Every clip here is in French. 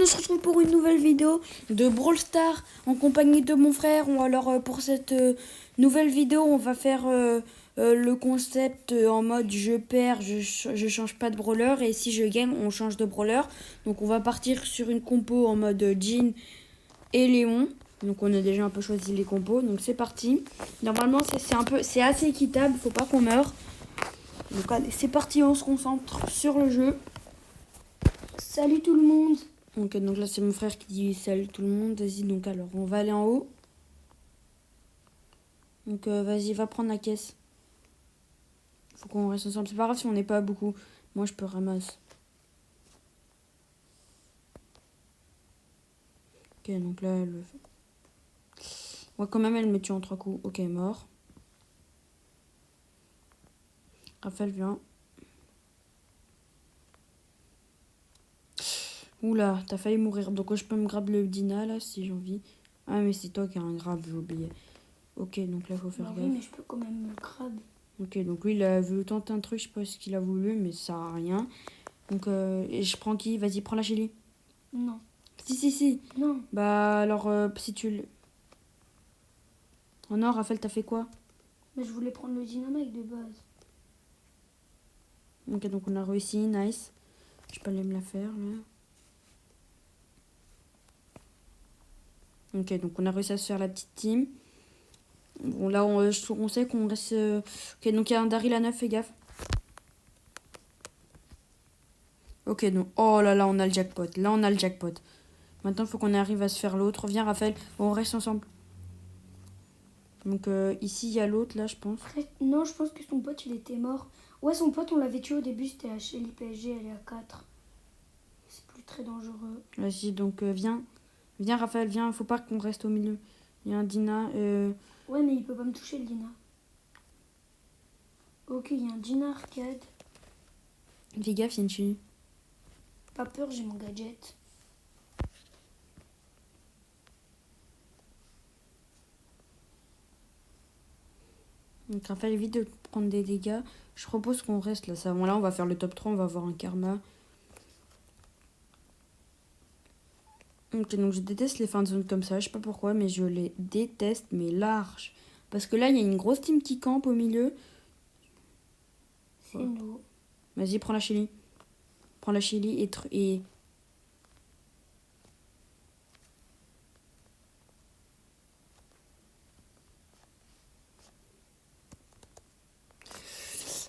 se retrouve pour une nouvelle vidéo de Brawl Stars en compagnie de mon frère. Alors pour cette nouvelle vidéo, on va faire le concept en mode je perds, je change pas de brawler, et si je gagne, on change de brawler. Donc on va partir sur une compo en mode Jean et Léon. Donc on a déjà un peu choisi les compos, donc c'est parti. Normalement c'est assez équitable, faut pas qu'on meure. Donc allez, c'est parti, on se concentre sur le jeu. Salut tout le monde. Donc là c'est mon frère qui dit salut tout le monde. Vas-y, donc alors on va aller en haut. Donc vas-y, va prendre la caisse. Faut qu'on reste ensemble. C'est pas grave si on n'est pas beaucoup. Moi je peux ramasser. Ok, donc là elle... Ouais, quand même elle me tue en 3 coups. Ok, mort. Raphaël vient. Oula, t'as failli mourir. Donc je peux me grab le Dina là si j'ai envie. Ah mais c'est toi qui as un grab, j'ai oublié. Ok, donc là faut faire gaffe. Oui, mais je peux quand même me grab. Ok, donc lui il a voulu tenter un truc, je sais pas ce qu'il a voulu, mais ça sert à rien. Donc et je prends qui? Vas-y, prends la Chili. Non. Si. Non. Bah alors si tu le... Oh non, Raphaël, t'as fait quoi? Mais je voulais prendre le dynamite de base. Ok, donc on a réussi, nice. Je peux aller me la faire là. Ok, donc on a réussi à se faire la petite team. Bon là on sait qu'on reste... Ok, donc il y a un Daryl à 9, fais gaffe. Ok, donc... Oh là là, on a le jackpot. Là on a le jackpot. Maintenant il faut qu'on arrive à se faire l'autre. Viens Raphaël, on reste ensemble. Donc ici il y a l'autre là je pense. Non, je pense que son pote il était mort. Ouais, son pote on l'avait tué au début, c'était la Shelly PSG, elle est à 4. C'est plus très dangereux. Vas-y, donc viens. Viens Raphaël, viens, faut pas qu'on reste au milieu. Il y a un Dina. Ouais, mais il peut pas me toucher le Dina. Ok, il y a un Dina arcade. Fais gaffe, il y a une Chili. Pas peur, j'ai mon gadget. Donc Raphaël, évite de prendre des dégâts. Je propose qu'on reste là. Ça, bon, là, on va faire le top 3, on va avoir un karma. Ok, donc je déteste les fins de zone comme ça. Je sais pas pourquoi, mais je les déteste, mais large. Parce que là, il y a une grosse team qui campe au milieu. C'est nous. Vas-y, prends la Chili. Prends la Chili et...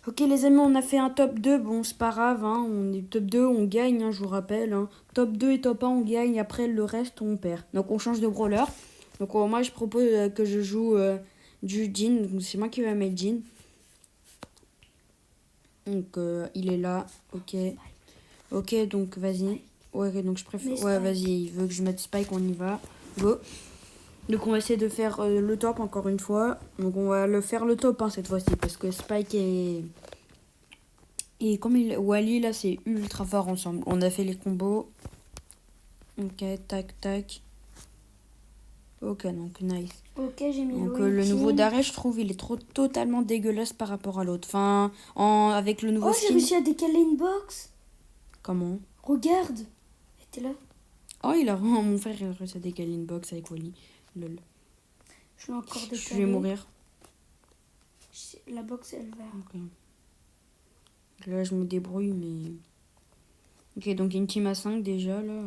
Ok les amis, on a fait un top 2, bon c'est pas grave, hein. On est top 2, on gagne, hein, je vous rappelle. Hein. Top 2 et top 1, on gagne, après le reste, on perd. Donc on change de brawler. Donc moi je propose que je joue du Jean, c'est moi qui vais mettre Jean. Donc il est là, ok. Ok, donc vas-y. Ouais, donc je préfère... Ouais, vas-y, il veut que je mette Spike, on y va. Go. Donc on va essayer de faire le top encore une fois. Donc on va le faire le top cette fois-ci, parce que Spike est... Et comme Wally, là, c'est ultra fort ensemble. On a fait les combos. Ok, tac. Ok, donc nice. Ok, j'ai mis donc le nouveau d'arrêt, je trouve, il est totalement dégueulasse par rapport à l'autre. Enfin, avec le nouveau skin... skin... j'ai réussi à décaler une box. Comment? Regarde. Elle était là. Oh, il a vraiment... Mon frère, il a réussi à décaler une box avec Wally. Lol. Je l'ai encore décalé. Je vais mourir. La box, elle va. Ok. Là, je me débrouille, mais... Ok, donc il y a une team à 5 déjà, là.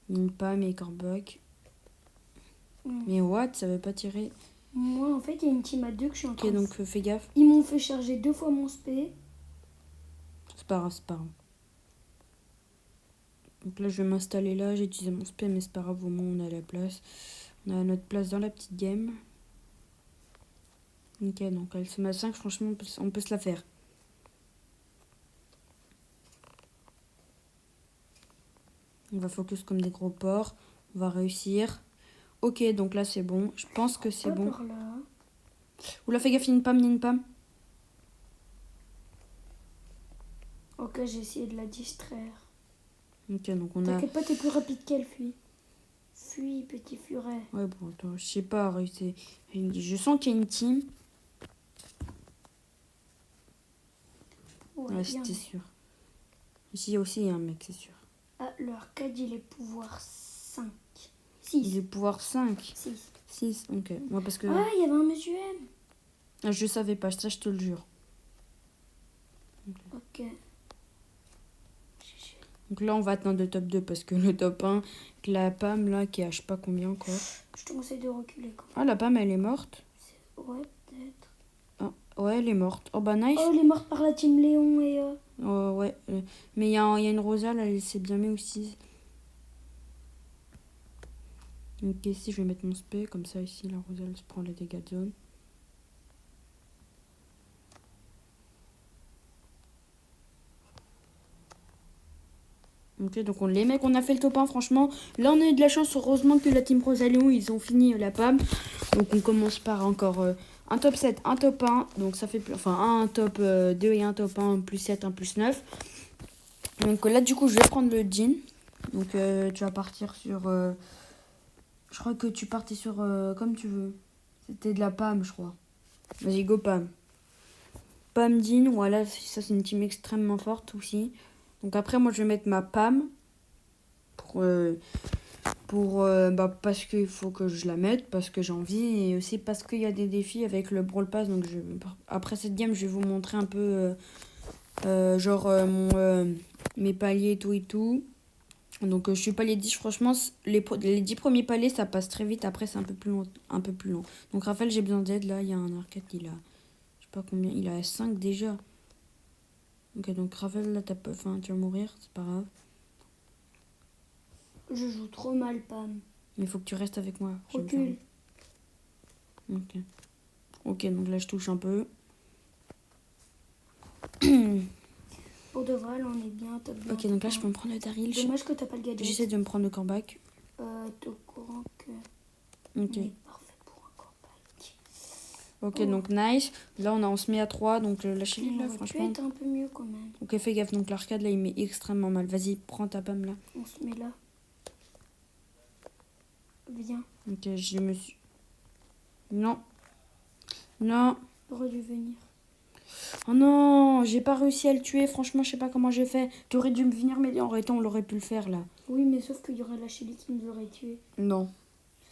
Une Pam et Corbuck. Mais what? Ça veut pas tirer. Moi, en fait, il y a une team à 2 que je suis en train de... Ok, donc fais gaffe. Ils m'ont fait charger 2 fois mon spé. C'est pas grave. Donc là, je vais m'installer là. J'ai utilisé mon spé, mais c'est pas grave. Au moins, on a la place. On a notre place dans la petite game. Ok, donc elle se met à 5. Franchement, on peut se la faire. On va focus comme des gros porcs. On va réussir. Ok, donc là, c'est bon. Je pense que c'est bon. Oula, fais gaffe, il y a une Pam. Ok, j'ai essayé de la distraire. Ok, donc on a... T'inquiète pas, t'es plus rapide qu'elle, fuis. Fuis, petit furet. Ouais, bon, attends, je sais pas. Je sens qu'il y a une team. Ouais, c'était sûr. Ici aussi, il y a un mec, c'est sûr. Ah, le arcade, il est pouvoir 5. Il 6. est pouvoir 5. 6. 6, ok. Moi, parce que Ah, il y avait un monsieur M. je savais pas, ça, je te le jure. Ok. Donc là, on va atteindre le top 2 parce que le top 1, la Pam, là, qui a je sais pas combien encore. Je te conseille de reculer quand Ah, la Pam, elle est morte. même. Ouais, peut-être. Ah, ouais, elle est morte. Oh, bah, nice. Oh, elle est morte par la team Léon et... Oh, ouais. Mais il y a une Rosa, là, elle s'est bien mis aussi. Ok, ici, je vais mettre mon spé. Comme ça, ici, la Rosa, elle se prend les dégâts de zone. Ok, donc les mecs, on a fait le top 1, franchement. Là, on a eu de la chance. Heureusement que la team Rosa Léon, ils ont fini la PAM. Donc, on commence par encore un top 7, un top 1. Donc, ça fait plus. Enfin, un top 2 et un top 1, plus 7, un plus 9. Donc, là, du coup, je vais prendre le jean. Donc, tu vas partir sur. Je crois que tu partais sur. Comme tu veux. C'était de la PAM, je crois. Vas-y, go PAM. PAM jean, voilà, ça, c'est une team extrêmement forte aussi. Donc, après, moi, je vais mettre ma PAM. Parce qu'il faut que je la mette, parce que j'ai envie, et aussi parce qu'il y a des défis avec le Brawl Pass. Donc après cette game, je vais vous montrer un peu mes paliers et tout. Donc je suis palier 10, franchement, les 10 premiers paliers, ça passe très vite. Après, c'est un peu plus long. Donc Raphaël, j'ai besoin d'aide. Là, il y a un arcade, je sais pas combien, il a 5 déjà. Ok, donc Raphaël, là, tu vas mourir, c'est pas grave. Je joue trop mal, Pam. Mais il faut que tu restes avec moi. Recule. Ok, donc là, je touche un peu. Pour de vrai, là, on est bien, top bien. Ok, donc là, je peux me prendre le Daryl. Dommage que t'as pas le gadget. J'essaie de me prendre le comeback. T'es au courant que... Ok. On est parfait pour un comeback. Ok, donc nice. Là, on se met à 3. Donc lâchez-les On là, aurait pu franchement. être un peu mieux quand même. Ok, fais gaffe. Donc l'arcade, là, il met extrêmement mal. Vas-y, prends ta pomme là. On se met là. Viens. Ok, je me suis. Non. Non. J'aurais dû venir. Oh non, j'ai pas réussi à le tuer. Franchement, je sais pas comment j'ai fait. Tu aurais dû me venir m'aider. En réalité, on l'aurait pu le faire là. Oui, mais sauf qu'il y aurait la Shelly qui nous aurait tués. Non.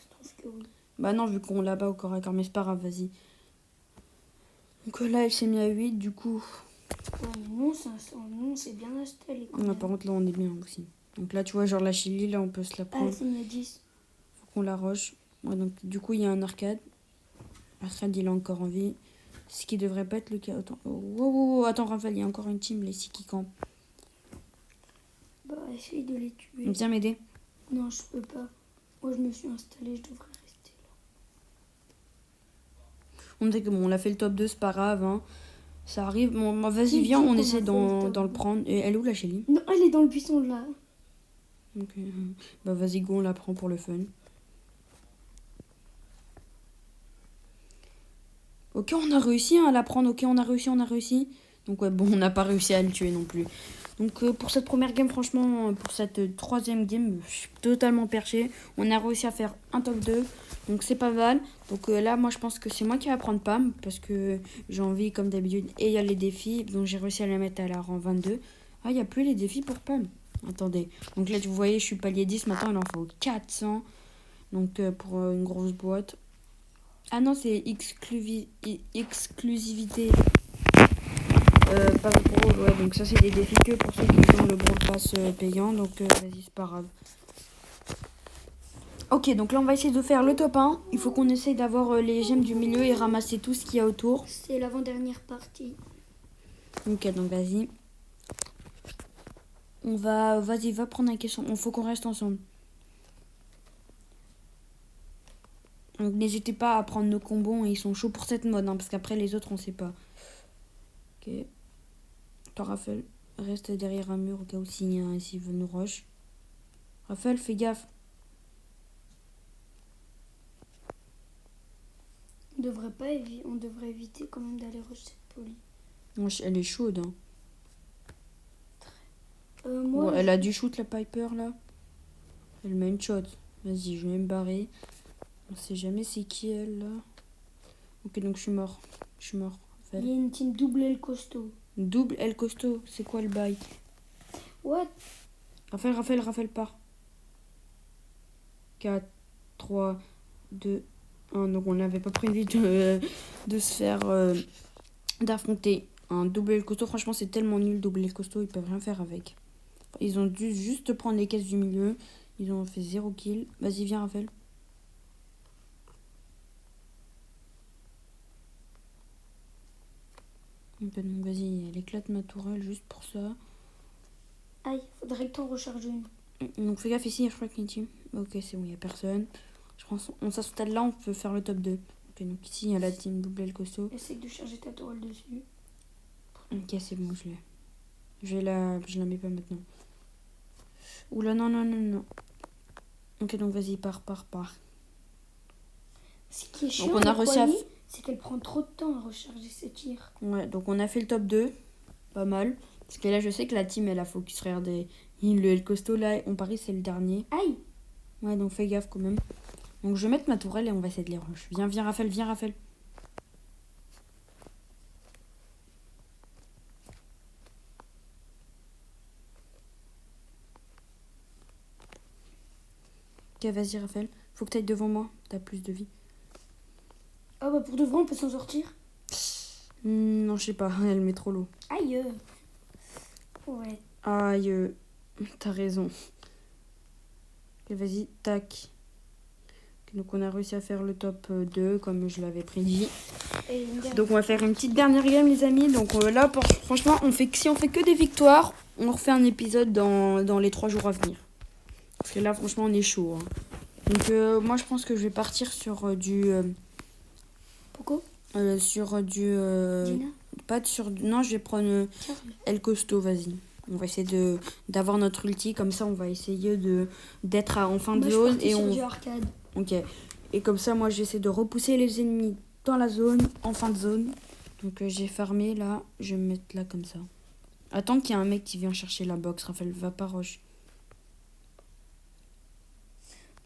Je trouve que oui. Bah non, vu qu'on l'a pas au corps à corps. Mais c'est pas grave, vas-y. Donc là, elle s'est mis à 8, du coup. Ouais, mais non, c'est bien installé quand Non, même. par contre, là, on est bien aussi. Donc là, tu vois, genre la Chili, là, on peut se la Ah, prendre. c'est mis à 10. Faut qu'on la rush. Ouais, donc du coup, il y a un arcade. Arcade, il est encore en vie. Ce qui devrait pas être le cas. Attends, attends, Raphaël, il y a encore une team, les 6 qui campent. Bah, essaye de les tuer. Viens m'aider. Non, je peux pas. Moi, je me suis installée, je devrais rester là. On dit que bon, on a fait le top 2, c'est pas grave. Hein. Ça arrive. Bon, vas-y, Qui viens, dit on qu'on a essaie fait le top d'en le 2? prendre. Et elle est où la Shelly? Non, elle est dans le buisson là. Ok. Bah vas-y, go, on la prend pour le fun. Ok, on a réussi hein, à la prendre. Ok, on a réussi. Donc ouais, bon, on n'a pas réussi à le tuer non plus. Donc pour cette première game, franchement, pour cette troisième game, je suis totalement perché. On a réussi à faire un top 2. Donc c'est pas mal. Donc là, moi, je pense que c'est moi qui vais prendre Pam. Parce que j'ai envie, comme d'habitude. Et il y a les défis. Donc j'ai réussi à la mettre à la rang 22. Ah, il n'y a plus les défis pour Pam. Attendez. Donc là, vous voyez, je suis palier 10. Maintenant, il en faut 400. Donc pour une grosse boîte. Ah non, c'est exclusivité. Pas pro, ouais, donc ça c'est des défis que pour ceux qui ont le Brawl Pass payant, donc vas-y, c'est pas grave. Ok, donc là on va essayer de faire le top 1. Il faut qu'on essaye d'avoir les gemmes du milieu et ramasser tout ce qu'il y a autour. C'est l'avant-dernière partie. Ok, donc vas-y. Vas-y, va prendre un question. Il faut qu'on reste ensemble. Donc n'hésitez pas à prendre nos combos, ils sont chauds pour cette mode, hein, parce qu'après les autres on sait pas. Ok. Toi Raphaël, reste derrière un mur au cas où s'il veut nous rush. Raphaël, fais gaffe. On devrait éviter quand même d'aller rush cette poly. Elle est chaude. Hein. Moi, Elle a du shoot la Piper là. Elle met une shot. Vas-y, je vais me barrer. On sait jamais c'est qui elle là. Ok, donc je suis mort. Il y a une team double L costaud. Double L costaud, c'est quoi le bail? What? Raphaël, part. 4, 3, 2, 1. Donc on n'avait pas prévu de se faire... d'affronter un double El Costo. Franchement, c'est tellement nul, double El Costo. Ils peuvent rien faire avec. Ils ont dû juste prendre les caisses du milieu. Ils ont fait 0 kill. Vas-y, viens, Raphaël. Donc, vas-y, elle éclate ma tourelle juste pour ça. Aïe, faudrait que t'en recharges une. Donc fais gaffe ici, je crois qu'il y a une team. Ok, c'est bon, il n'y a personne. Je pense à ce stade-là, on peut faire le top 2. Ok, donc ici, il y a la team double El Costo. Essaye de charger ta tourelle dessus. Ok, c'est bon, je l'ai. Je la mets pas maintenant. Oula, non. Ok, donc vas-y, pars. Ce qui est chiant, Donc on a réussi à... c'est qu'elle prend trop de temps à recharger ses tirs. Ouais, donc on a fait le top 2. Pas mal. Parce que là, je sais que la team, elle a focus. Regardez, le El Costo, là, on parie, c'est le dernier. Aïe! Ouais, donc fais gaffe quand même. Donc je vais mettre ma tourelle et on va essayer de les rush. Viens, Raphaël. Ok, vas-y, Raphaël. Faut que t'ailles devant moi. T'as plus de vie. Ah bah pour de vrai, on peut s'en sortir. Non, je sais pas. Elle met trop l'eau. Aïe! Ouais. Aïe. T'as raison. Ok, vas-y, tac. Donc on a réussi à faire le top 2 comme je l'avais prédit. Donc on va faire une petite dernière game les amis. Donc là franchement si on fait que des victoires, on refait un épisode dans les 3 jours à venir. Parce que là franchement on est chaud. Hein. Donc moi je pense que je vais partir sur du... Pourquoi sur du... Gina pas sur... Non, je vais prendre El Costo, vas-y. On va essayer d'avoir notre ulti, comme ça on va essayer d'être en fin de zone. Et on... du arcade. Ok. Et comme ça, moi, j'essaie de repousser les ennemis dans la zone, en fin de zone. Donc, j'ai farmé là. Je vais me mettre là comme ça. Attends qu'il y a un mec qui vient chercher la box. Raphaël, va pas rush.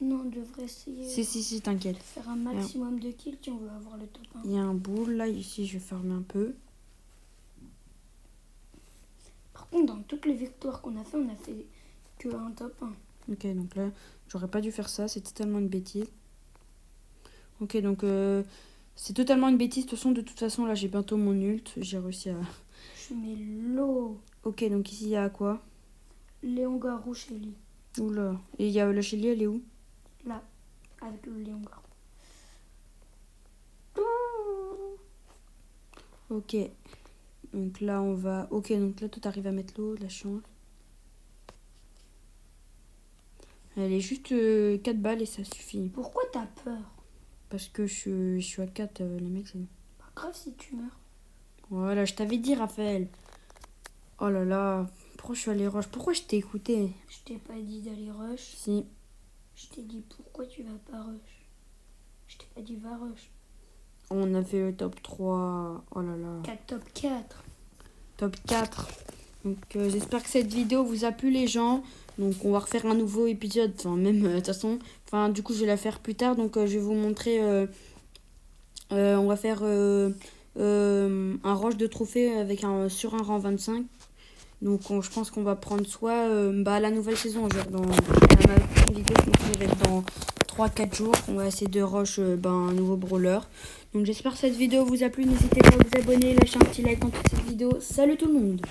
Non, on devrait essayer. Si, t'inquiète. De faire un maximum de kills si on veut avoir le top 1. Il y a un boule là. Ici, je vais farmer un peu. Par contre, dans toutes les victoires qu'on a fait, on a fait que un top 1. Ok, donc là, j'aurais pas dû faire ça. C'est totalement une bêtise. Ok, donc c'est totalement une bêtise. De toute façon, là, j'ai bientôt mon ult. J'ai réussi à... Je mets l'eau. Ok, donc ici, il y a quoi? Léon Garou Shelly. Oula. Et il y a la Shelly, elle est où? Là, avec le Léon Garou. Ok. Donc là, on va... Ok, donc là, toi, t'arrives à mettre l'eau, la chance. Elle est juste 4 balles et ça suffit. Pourquoi t'as peur? Parce que je suis à 4, les mecs, c'est... Pas grave si tu meurs. Voilà, je t'avais dit, Raphaël. Oh là là, pourquoi je suis allé rush? Pourquoi je t'ai écouté? Je t'ai pas dit d'aller rush. Si. Je t'ai dit pourquoi tu vas pas rush. Je t'ai pas dit va rush. On a fait le top 3. Oh là là. Top 4. Top 4. Donc j'espère que cette vidéo vous a plu les gens. Donc on va refaire un nouveau épisode. Enfin même de toute façon. Enfin du coup je vais la faire plus tard. Donc je vais vous montrer. On va faire un rush de trophée avec sur un rang 25. Donc je pense qu'on va prendre soit la nouvelle saison. Genre dans la vidéo je pense que ça va être dans 3-4 jours. On va essayer de rush un nouveau brawler. Donc j'espère que cette vidéo vous a plu. N'hésitez pas à vous abonner, lâcher un petit like en toute cette vidéo. Salut tout le monde!